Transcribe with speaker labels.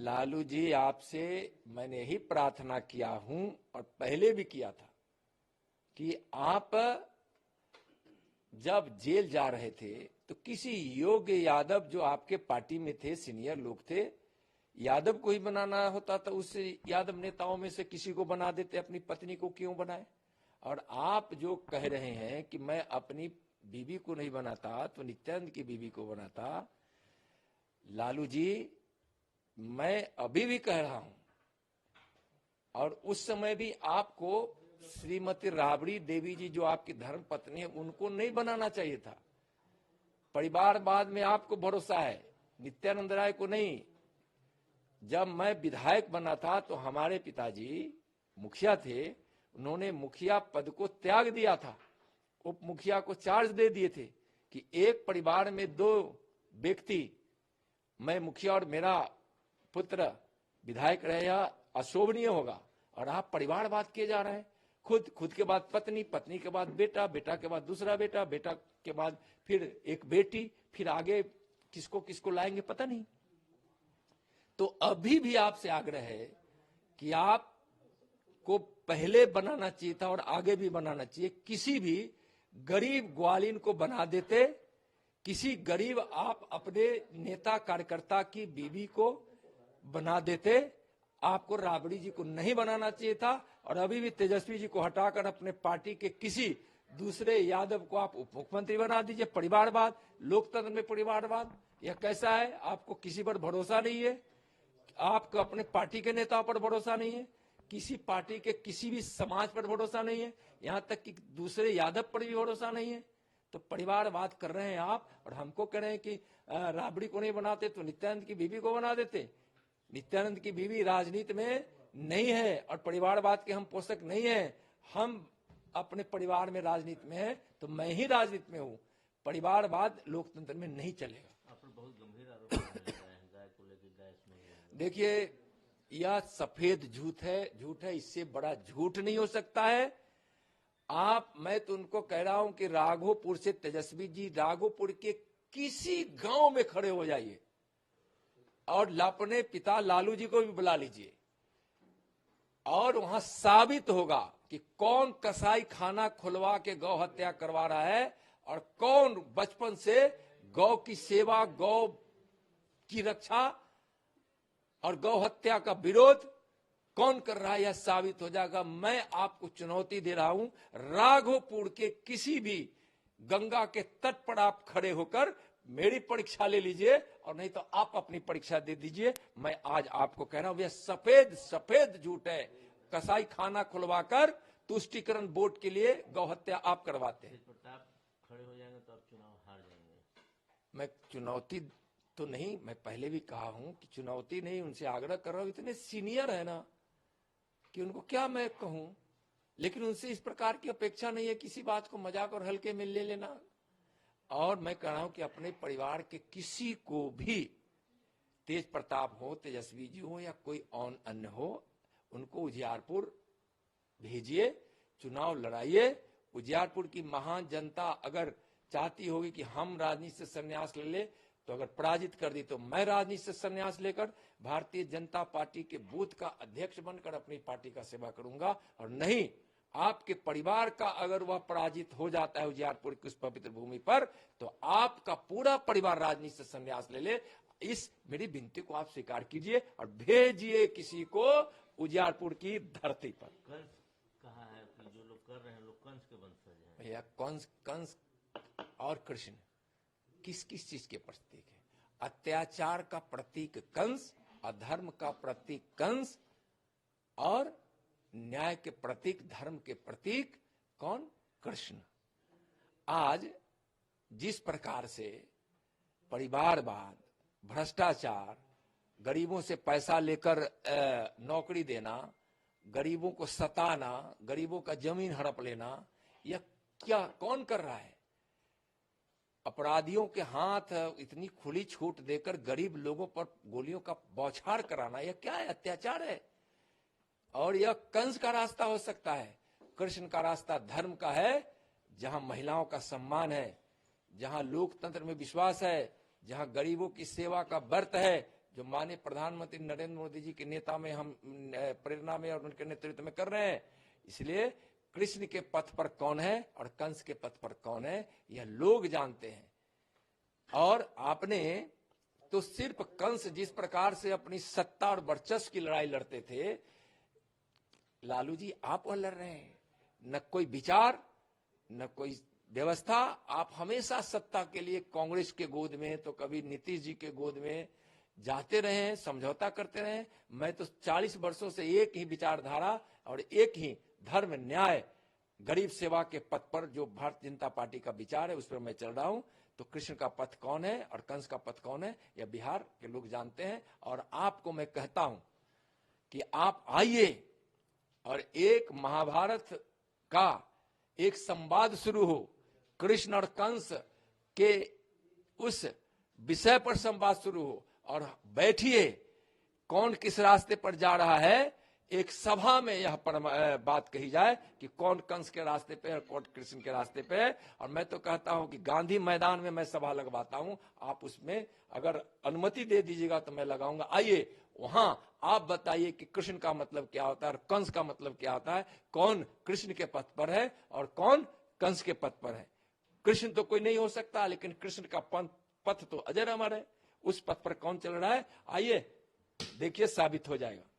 Speaker 1: लालू जी, आपसे मैंने ही प्रार्थना किया हूं और पहले भी किया था कि आप जब जेल जा रहे थे तो किसी योग्य यादव जो आपके पार्टी में थे, सीनियर लोग थे, यादव को ही बनाना होता तो उससे यादव नेताओं में से किसी को बना देते, अपनी पत्नी को क्यों बनाए? और आप जो कह रहे हैं कि मैं अपनी बीवी को नहीं बनाता तो नित्यानंद की बीवी को बनाता, लालू जी मैं अभी भी कह रहा हूं, और उस समय भी आपको श्रीमती राबड़ी देवी जी जो आपकी धर्म पत्नी है उनको नहीं बनाना चाहिए था। परिवारवाद में आपको भरोसा है, नित्यानंद राय को नहीं। जब मैं विधायक बना था तो हमारे पिताजी मुखिया थे, उन्होंने मुखिया पद को त्याग दिया था, उप मुखिया को चार्ज दे दिए थे कि एक परिवार में 2 व्यक्ति, मैं मुखिया और मेरा पुत्र विधायक रहेगा, अशोभनीय होगा। और आप परिवारवाद किए जा रहे हैं, खुद के बाद पत्नी, पत्नी के बाद बेटा, बेटा के बाद दूसरा बेटा, बेटा के बाद फिर एक बेटी, फिर आगे किसको किसको लाएंगे पता नहीं। तो अभी भी आपसे आग्रह है कि आपको पहले बनाना चाहिए था और आगे भी बनाना चाहिए। किसी भी गरीब ग्वालिन को बना देते, किसी गरीब आप अपने नेता कार्यकर्ता की बीवी को बना देते, आपको राबड़ी जी को नहीं बनाना चाहिए था। और अभी भी तेजस्वी जी को हटाकर अपने पार्टी के किसी दूसरे यादव को आप उप मुख्यमंत्री बना दीजिए। परिवारवाद, लोकतंत्र में परिवारवाद, यह कैसा है? आपको किसी पर भरोसा नहीं है, आपको अपने पार्टी के नेताओं पर भरोसा नहीं है, किसी पार्टी के किसी भी समाज पर भरोसा नहीं है, यहां तक कि दूसरे यादव पर भी भरोसा नहीं है। तो परिवारवाद कर रहे हैं आप, और हमको कह रहे हैं कि राबड़ी को नहीं बनाते तो नित्यानंद की बीवी को बना देते। नित्यानंद की बीवी राजनीति में नहीं है और परिवारवाद के हम पोषक नहीं है। हम अपने परिवार में राजनीति में है, तो मैं ही राजनीति में हूँ। परिवारवाद लोकतंत्र में नहीं चलेगा।
Speaker 2: आप बहुत गंभीर आरोप गाय को लेकर, गाय इसमें
Speaker 1: देखिए, यह सफेद झूठ है, इससे बड़ा झूठ नहीं हो सकता है। मैं तो उनको कह रहा हूं कि राघोपुर से तेजस्वी जी, राघोपुर के किसी गांव में खड़े हो जाइए और अपने पिता लालू जी को भी बुला लीजिए, और वहां साबित होगा कि कौन कसाई खाना खुलवा के गौ हत्या करवा रहा है और कौन बचपन से गौ की सेवा, गौ की रक्षा और गौ हत्या का विरोध कौन कर रहा है, यह साबित हो जाएगा। मैं आपको चुनौती दे रहा हूं, राघोपुर के किसी भी गंगा के तट पर आप खड़े होकर मेरी परीक्षा ले लीजिए, और नहीं तो आप अपनी परीक्षा दे दीजिए। मैं आज आपको कह रहा हूं, यह सफेद झूठ है। कसाई खाना खुलवाकर तुष्टीकरण बोर्ड के लिए गौ हत्या आप करवाते हैं।
Speaker 2: प्रताप खड़े हो जाएंगे तो आप चुनाव हार जाएंगे।
Speaker 1: मैं चुनौती तो नहीं, मैं पहले भी कहा हूं कि चुनौती नहीं, उनसे आग्रह कर रहा हूं। इतने सीनियर है ना कि उनको क्या मैं कहूं, लेकिन उनसे इस प्रकार की अपेक्षा नहीं है, किसी बात को मजाक और हल्के में ले लेना। और मैं कह रहा हूं कि अपने परिवार के किसी को भी, तेज प्रताप हो, तेजस्वी जी हो या कोई और अन्य हो, उनको उजियारपुर भेजिए, चुनाव लड़ाइए। उजियारपुर की महान जनता अगर चाहती होगी कि हम राजनीति से संन्यास ले ले, तो अगर पराजित कर दी तो मैं राजनीति से संन्यास लेकर भारतीय जनता पार्टी के बूथ का अध्यक्ष बनकर अपनी पार्टी का सेवा करूंगा। और नहीं, आपके परिवार का अगर वह पराजित हो जाता है उजियारपुर की उस पवित्र भूमि पर, तो आपका पूरा परिवार राजनीति से संन्यास ले ले। इस मेरी विनती को आप स्वीकार कीजिए और भेजिए किसी को उजियारपुर की धरती पर।
Speaker 2: कंस कहा है कि जो लोग कर रहे हैं लोग कंस के वंशज हैं।
Speaker 1: भैया, कंस और कृष्ण किस किस चीज के प्रतीक है? अत्याचार का प्रतीक कंस, अधर्म का प्रतीक कंस, और न्याय के प्रतीक, धर्म के प्रतीक कौन? कृष्ण। आज जिस प्रकार से परिवारवाद, भ्रष्टाचार, गरीबों से पैसा लेकर नौकरी देना, गरीबों को सताना, गरीबों का जमीन हड़प लेना, यह क्या कौन कर रहा है? अपराधियों के हाथ इतनी खुली छूट देकर गरीब लोगों पर गोलियों का बौछार कराना, यह क्या है? अत्याचार है। और यह कंस का रास्ता हो सकता है। कृष्ण का रास्ता धर्म का है, जहां महिलाओं का सम्मान है, जहां लोकतंत्र में विश्वास है, जहां गरीबों की सेवा का व्रत है, जो माननीय प्रधानमंत्री नरेंद्र मोदी जी के नेता में हम प्रेरणा में और उनके नेतृत्व में कर रहे हैं। इसलिए कृष्ण के पथ पर कौन है और कंस के पथ पर कौन है, यह लोग जानते हैं। और आपने तो सिर्फ कंस जिस प्रकार से अपनी सत्ता और वर्चस्व की लड़ाई लड़ते थे, लालू जी आप वह लड़ रहे हैं। न कोई विचार, न कोई व्यवस्था। आप हमेशा सत्ता के लिए कांग्रेस के गोद में, तो कभी नीतीश जी के गोद में जाते रहे हैं, समझौता करते रहे। मैं तो 40 वर्षों से एक ही विचारधारा और एक ही धर्म, न्याय, गरीब सेवा के पथ पर जो भारतीय जनता पार्टी का विचार है उस पर मैं चल रहा हूं। तो कृष्ण का पथ कौन है और कंस का पथ कौन है, यह बिहार के लोग जानते हैं। और आपको मैं कहता हूं कि आप आइए और एक महाभारत का एक संवाद शुरू हो, कृष्ण और कंस के उस विषय पर संवाद शुरू हो, और बैठिए कौन किस रास्ते पर जा रहा है। एक सभा में यह बात कही जाए कि कौन कंस के रास्ते पे है, कौन कृष्ण के रास्ते पे है। और मैं तो कहता हूं कि गांधी मैदान में मैं सभा लगवाता हूं, आप उसमें अगर अनुमति दे दीजिएगा तो मैं लगाऊंगा। आइए वहां आप बताइए कि कृष्ण का मतलब क्या होता है और कंस का मतलब क्या होता है, कौन कृष्ण के पथ पर है और कौन कंस के पथ पर है। कृष्ण तो कोई नहीं हो सकता, लेकिन कृष्ण का पथ तो अजर अमर है। उस पथ पर कौन चल रहा है, आइए देखिए, साबित हो जाएगा।